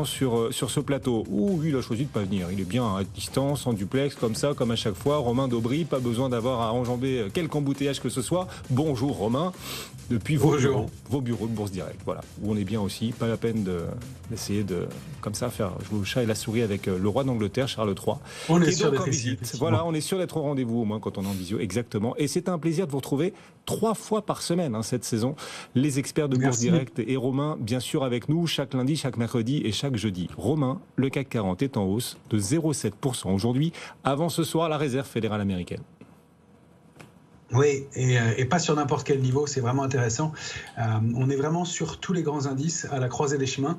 Christian sur ce plateau. Ouh, il a choisi de pas venir. Il est bien à distance, en duplex, comme ça, comme à chaque fois. Romain Daubry, pas besoin d'avoir à enjamber quelque embouteillage que ce soit. Bonjour Romain, depuis vos bureaux de Bourse Direct, voilà, où on est bien aussi. Pas la peine d'essayer de, comme ça, faire jouer au chat et la souris avec le roi d'Angleterre, Charles III. On est sûr d'être ici. Voilà, on est sûr d'être au rendez-vous au moins quand on est en visio, exactement. Et c'est un plaisir de vous retrouver 3 fois par semaine cette saison. Les experts de Bourse Direct et Romain, bien sûr, avec nous, chaque lundi, chaque mercredi et chaque jeudi. Romain, le CAC 40 est en hausse de 0,7% aujourd'hui, avant ce soir la réserve fédérale américaine. Oui, et pas sur n'importe quel niveau, c'est vraiment intéressant. On est vraiment sur tous les grands indices à la croisée des chemins.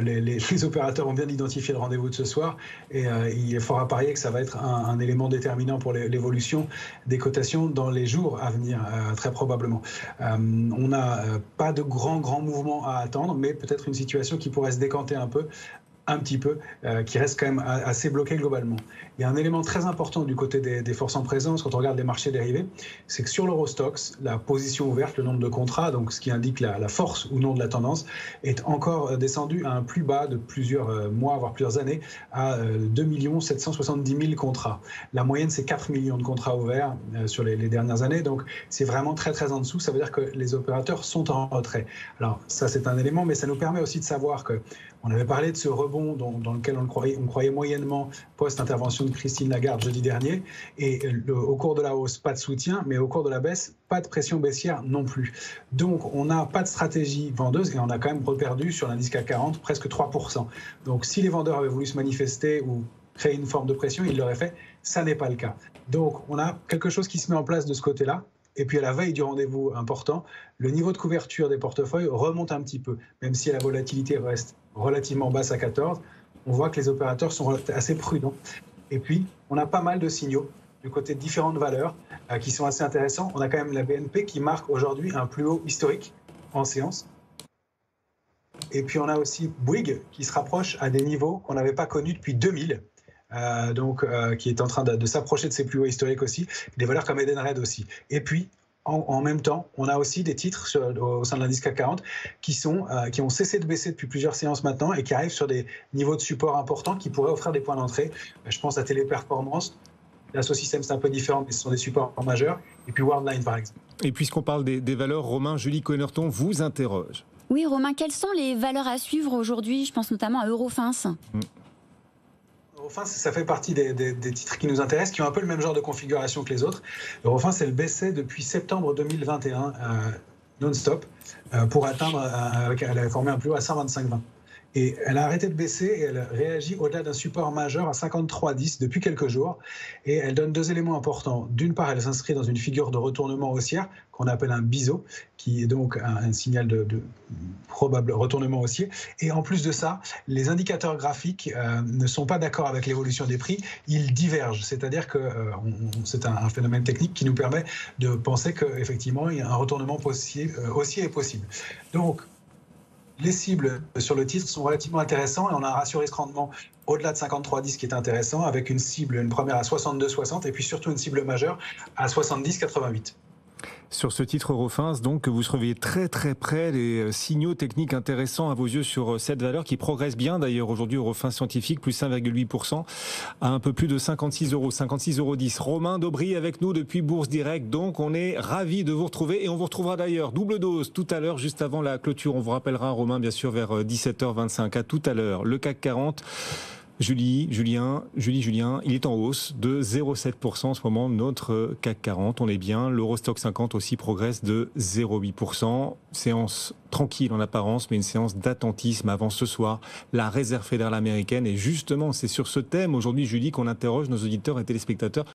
Les opérateurs ont bien identifié le rendez-vous de ce soir et il est fort à parier que ça va être un élément déterminant pour l'évolution des cotations dans les jours à venir, très probablement. On n'a pas de grands mouvements à attendre, mais peut-être une situation qui pourrait se décanter un petit peu, qui reste quand même assez bloqué globalement. Il y a un élément très important du côté des forces en présence quand on regarde les marchés dérivés, c'est que sur l'Eurostoxx, la position ouverte, le nombre de contrats, donc ce qui indique la force ou non de la tendance, est encore descendu à un plus bas de plusieurs mois, voire plusieurs années, à 2 770 000 contrats. La moyenne, c'est 4 millions de contrats ouverts sur les dernières années, donc c'est vraiment très en dessous. Ça veut dire que les opérateurs sont en retrait. Alors ça, c'est un élément, mais ça nous permet aussi de savoir que on avait parlé de ce rebond dans lequel on croyait moyennement post-intervention de Christine Lagarde jeudi dernier. Et au cours de la hausse, pas de soutien, mais au cours de la baisse, pas de pression baissière non plus. Donc, on n'a pas de stratégie vendeuse et on a quand même reperdu sur l'indice CAC 40 presque 3%. Donc, si les vendeurs avaient voulu se manifester ou créer une forme de pression, ils l'auraient fait. Ça n'est pas le cas. Donc, on a quelque chose qui se met en place de ce côté-là. Et puis à la veille du rendez-vous important, le niveau de couverture des portefeuilles remonte un petit peu. Même si la volatilité reste relativement basse à 14, on voit que les opérateurs sont assez prudents. Et puis, on a pas mal de signaux du côté de différentes valeurs qui sont assez intéressants. On a quand même la BNP qui marque aujourd'hui un plus haut historique en séance. Et puis on a aussi Bouygues qui se rapproche à des niveaux qu'on n'avait pas connus depuis 2000. Qui est en train de s'approcher de ses plus hauts historiques aussi, des valeurs comme Edenred aussi. Et puis, en même temps, on a aussi des titres au sein de l'indice CAC 40 qui ont cessé de baisser depuis plusieurs séances maintenant et qui arrivent sur des niveaux de support importants qui pourraient offrir des points d'entrée. Je pense à Téléperformance. L'Asso-Système, c'est un peu différent, mais ce sont des supports majeurs. Et puis Worldline, par exemple. Et puisqu'on parle des valeurs, Romain, Julie Cohennerton vous interroge. Oui, Romain, quelles sont les valeurs à suivre aujourd'hui? Je pense notamment à Eurofins. Eurofins, ça fait partie des titres qui nous intéressent, qui ont un peu le même genre de configuration que les autres. Eurofins, elle baissait depuis septembre 2021 non-stop pour atteindre, elle avait formé un plus haut à 125,20. Et elle a arrêté de baisser et elle réagit au-delà d'un support majeur à 53,10 depuis quelques jours. Et elle donne 2 éléments importants. D'une part, elle s'inscrit dans une figure de retournement haussière qu'on appelle un biseau, qui est donc un signal de probable retournement haussier. Et en plus de ça, les indicateurs graphiques ne sont pas d'accord avec l'évolution des prix. Ils divergent. C'est-à-dire que c'est un phénomène technique qui nous permet de penser qu'effectivement, un retournement haussier est possible. Donc, les cibles sur le titre sont relativement intéressantes et on a un ratio risque-rendement au-delà de 53,10 qui est intéressant, avec une première à 62,60 et puis surtout une cible majeure à 70,88. Sur ce titre Eurofins, donc, que vous surveillez très près, les signaux techniques intéressants à vos yeux sur cette valeur qui progresse bien. D'ailleurs, aujourd'hui, Eurofins Scientifique, plus 1,8% à un peu plus de 56 €, 56,10 €. Romain Daubry avec nous depuis Bourse Direct. Donc, on est ravis de vous retrouver et on vous retrouvera d'ailleurs double dose tout à l'heure, juste avant la clôture. On vous rappellera, Romain, bien sûr, vers 17h25. À tout à l'heure. Le CAC 40. Julie, Julien, il est en hausse de 0,7% en ce moment, notre CAC 40, on est bien. L'Eurostoxx 50 aussi progresse de 0,8%. Séance tranquille en apparence, mais une séance d'attentisme avant ce soir, la réserve fédérale américaine. Et justement, c'est sur ce thème aujourd'hui, Julie, qu'on interroge nos auditeurs et téléspectateurs.